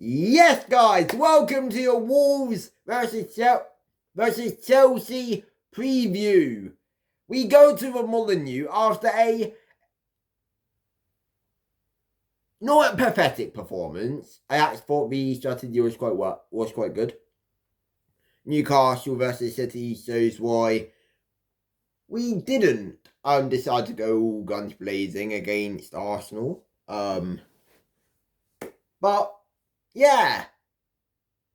Yes, guys, welcome to your Wolves versus Chelsea preview. We go to the Molineux after a not a pathetic performance. I actually thought the strategy was quite good. Newcastle versus City shows why we didn't decide to go all guns blazing against Arsenal. But yeah.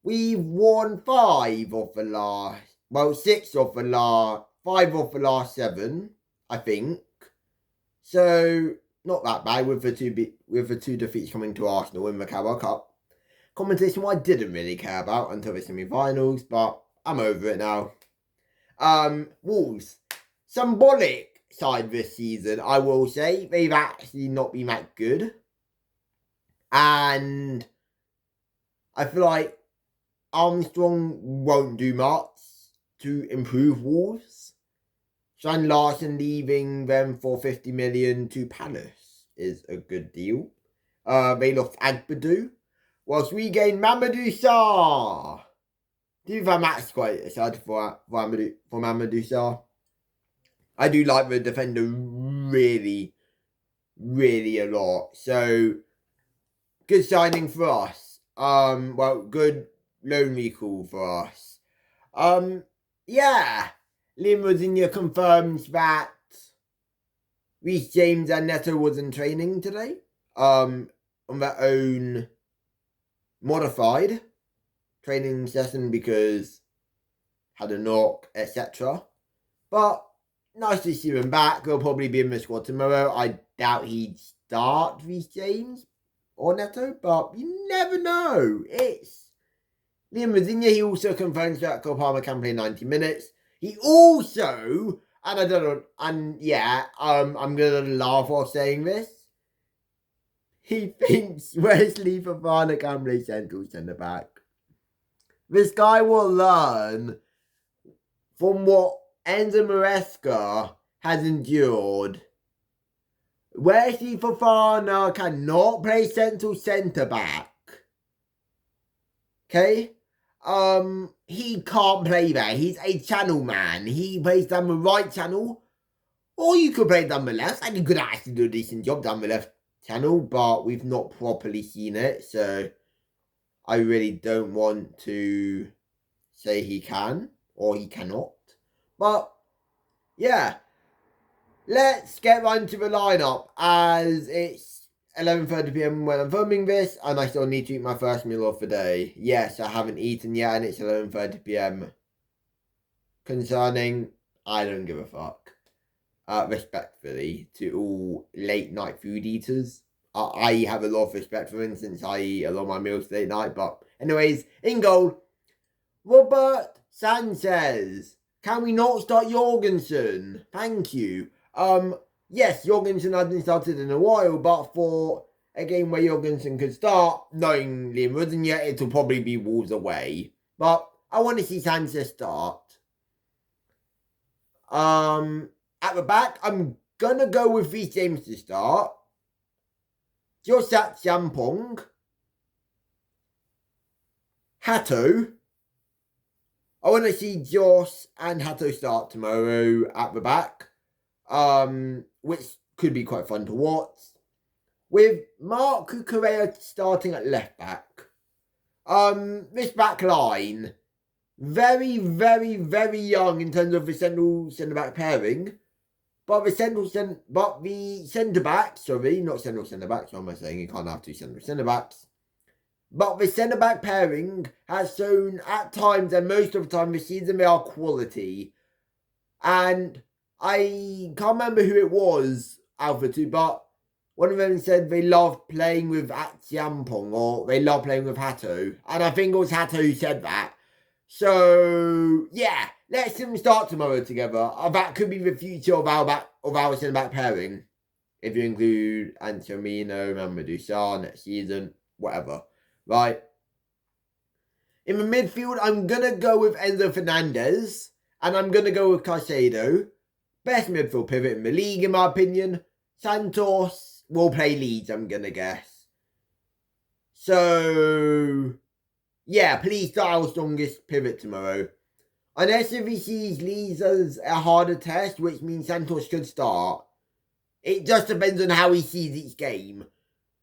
We've won 5 of the last, 6 of the last, 5 of the last 7, I think. So not that bad with the two defeats coming to Arsenal in the Carabao Cup. Competition I didn't really care about until the semi-finals, but I'm over it now. Wolves, symbolic side this season, I will say. They've actually not been that good, and I feel like Armstrong won't do much to improve Wolves. Shane Larson leaving them for 50 million to Palace is a good deal. They lost Agbadu, whilst we gained Mamadou Sarr. Do you think that's quite excited for Mamadou Sarr? I do like the defender really, really a lot. So, good signing for us. Good loan recall for us. Yeah. Liam Rosinia confirms that Reece James and Neto wasn't training today. On their own modified training session because had a knock, etc. But nice to see him back. He'll probably be in the squad tomorrow. I doubt he'd start Reece James or Neto, but you never know. It's Liam Rosinia. He also confirms that Cole Palmer can play 90 minutes. He also, and I don't know, and yeah, I'm gonna laugh while saying this. He thinks Wesley Fofana can play central centre back. This guy will learn from what Enzo Maresca has endured. Wesley Fofana cannot play central centre back. Okay? He can't play there. He's a channel man. He plays down the right channel. Or you could play down the left. And you could actually do a decent job down the left channel. But we've not properly seen it. So I really don't want to say he can. Or he cannot. But yeah. Let's get right into the lineup. As it's 11:30 p.m. when I'm filming this, and I still need to eat my first meal of the day. Yes, I haven't eaten yet, and it's 11:30 p.m. Concerning, I don't give a fuck. Respectfully to all late night food eaters. I have a lot of respect for them since I eat a lot of my meals late night. But anyways, in goal, Robert Sanchez. Can we not start Jorgensen? Thank you. Yes, Jorgensen hasn't started in a while, but for a game where Jorgensen could start, knowing Liam Rosinia, it'll probably be Wolves away. But I want to see Sanchez start. At the back, I'm gonna go with Reece James to start. Josat Champong. Hato. I want to see Josh and Hato start tomorrow at the back. Which could be quite fun to watch. With Marc Cucurella starting at left back. This back line, very, very, very young in terms of the centre back pairing. But the centre back, sorry, not centre backs, what am I saying? You can't have two centre backs. But the centre back pairing has shown at times, and most of the time this season, they are quality. And I can't remember who it was, Alpha 2, but one of them said they love playing with Atsiampong, or they love playing with Hato. And I think it was Hato who said that. So, yeah, let's them start tomorrow together. That could be the future of our centre-back pairing. If you include Antonio, Mamadou Sarr next season, whatever. Right. In the midfield, I'm going to go with Enzo Fernandez. And I'm going to go with Caicedo. Best midfield pivot in the league, in my opinion. Santos will play Leeds, I'm going to guess. So, yeah, please start our strongest pivot tomorrow. Unless if he sees Leeds as a harder test, which means Santos should start. It just depends on how he sees each game.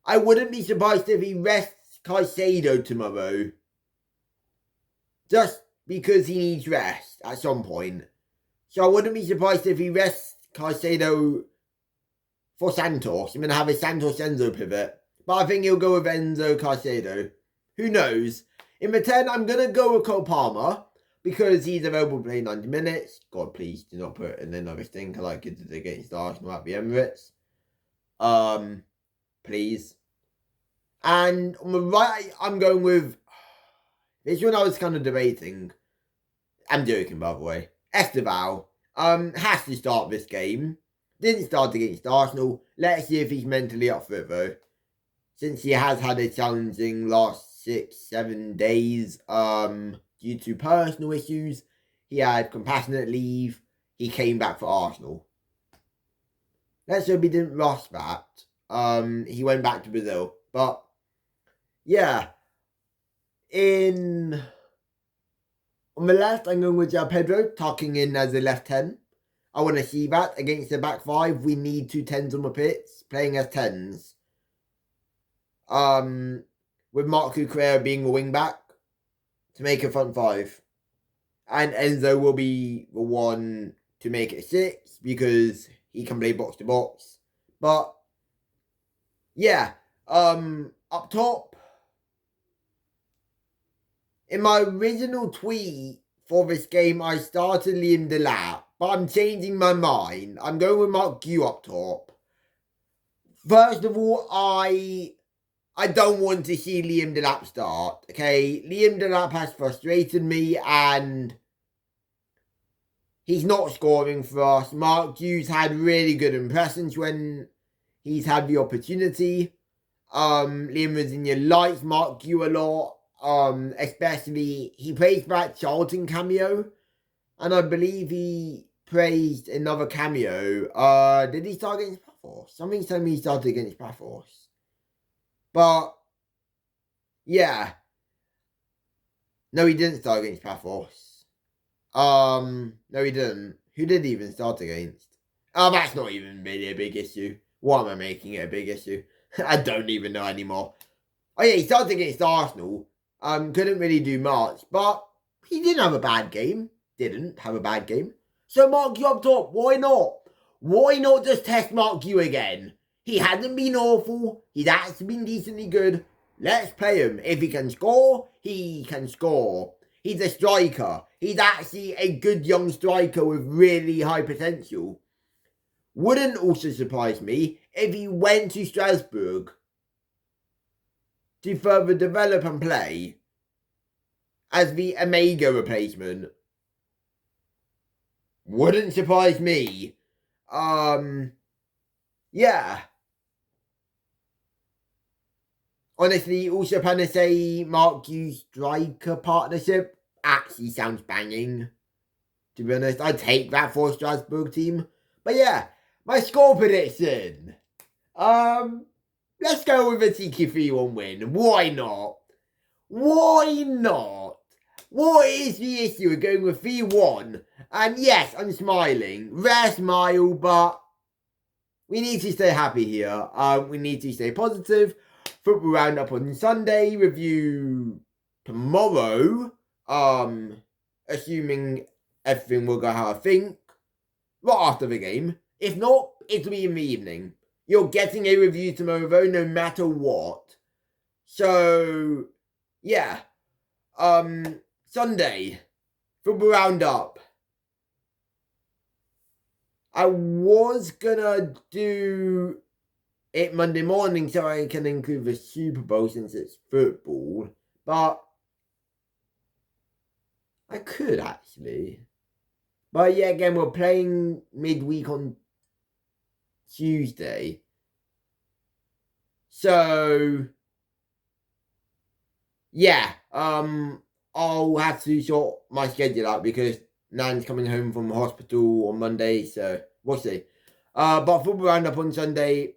I wouldn't be surprised if he rests Caicedo tomorrow. Just because he needs rest at some point. So I wouldn't be surprised if he rests Caicedo for Santos. I'm going to have a Santos-Enzo pivot. But I think he'll go with Enzo Caicedo. Who knows? In return, I'm going to go with Cole Palmer. Because he's available to play 90 minutes. God, please do not put in another stinker like it did against Arsenal at the Emirates. Please. And on the right, I'm going with... This one I was kind of debating. I'm joking, by the way. Esteval. Has to start this game. Didn't start against Arsenal. Let's see if he's mentally up for it, though. Since he has had a challenging last 6-7 days, due to personal issues, he had compassionate leave. He came back for Arsenal. Let's hope he didn't rush that. He went back to Brazil. But, yeah. On the left, I'm going with João Pedro, tucking in as a left 10. I want to see that. Against the back 5, we need 2 10s on the pitch, playing as 10s. With Marc Cucurella being a wing back. To make a front 5. And Enzo will be the one to make it 6 because he can play box to box. But yeah, up top. In my original tweet for this game, I started Liam Delap, but I'm changing my mind. I'm going with Mark Gu up top. First of all, I don't want to see Liam Delap start, okay? Liam Delap has frustrated me and he's not scoring for us. Mark Hughes had really good impressions when he's had the opportunity. Liam Rosenior likes Mark Hughes a lot. Especially, he praised that Charlton cameo. And I believe he praised another cameo. Did he start against Paphos? Something told me he started against Paphos. But, yeah. No, he didn't start against Paphos. No, he didn't. Who did he even start against? Oh, that's not even really a big issue. Why am I making it a big issue? I don't even know anymore. Oh, yeah, he started against Arsenal. Couldn't really do much. But he didn't have a bad game. Didn't have a bad game. So, Mark Gu up top. Why not? Why not just test Mark Gu again? He hasn't been awful. He's actually been decently good. Let's play him. If he can score, he can score. He's a striker. He's actually a good young striker with really high potential. Wouldn't also surprise me if he went to Strasbourg to further develop and play as the Omega replacement. Wouldn't surprise me. Yeah. Honestly, also Panacea Mark Hughes striker partnership actually sounds banging. To be honest, I'd take that for a Strasbourg team. But yeah, my score prediction. Let's go with a TQ 3-1 win. Why not? Why not? What is the issue with going with 3-1? And yes, I'm smiling. Rare smile, but we need to stay happy here. We need to stay positive. Football roundup on Sunday. Review tomorrow. Assuming everything will go how I think. Right after the game. If not, it'll be in the evening. You're getting a review tomorrow though, no matter what. So, yeah. Sunday. Football roundup. I was gonna do it Monday morning so I can include the Super Bowl since it's football. But I could actually. But yeah, again, we're playing midweek on Tuesday. So yeah, I'll have to sort my schedule out because Nan's coming home from hospital on Monday, so we'll see. But football roundup on Sunday,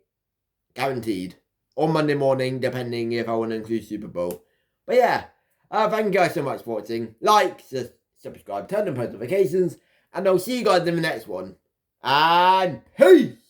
guaranteed. or Monday morning, depending if I want to include Super Bowl. But yeah, thank you guys so much for watching. Like, subscribe, turn on post notifications, and I'll see you guys in the next one. And peace!